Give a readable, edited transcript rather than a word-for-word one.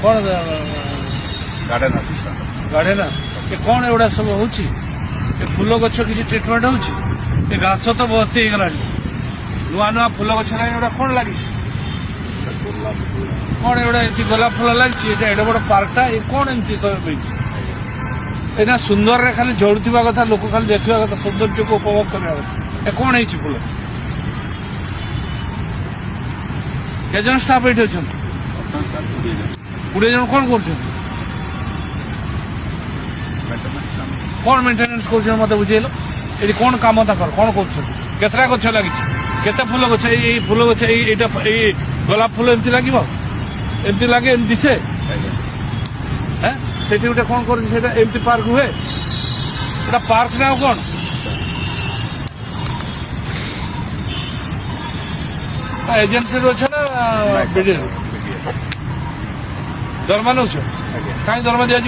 कौन garden assistant गाड़े ना ये कौन एवढा सब होची ये फूल गछ किसी ट्रिटमेंट होची ये घास तो बहुत ही गलानी नुआ नुआ फूल गछ ना एवढा कौन लागी कौन एवढा एति गोलाप फूल लागी एडे बड़ पार्कटा ये कौन एमती सब बैठी एना सुंदर रे खाली झड़ुवा कथा लोक खाली देखा कथा सौंदर्य को उपभोग करवा कथा ए कौन है फूल के जन स्टाफ ये अच्छा 20 जन कौन कर कौन मेंटेनेंस कर मत बुझेल ये कौन कम कौन कर गछ लगी केते फूल गछ ये फूल गछ ये गोलाप फूल एमती लगे एमती लगे एम दिसे हैं सेठी गोटे कौन करमती पार्क हुए एटा पार्क ना कौन एजेंसी अच्छे ना दरमा नौ कहीं दरमा दिया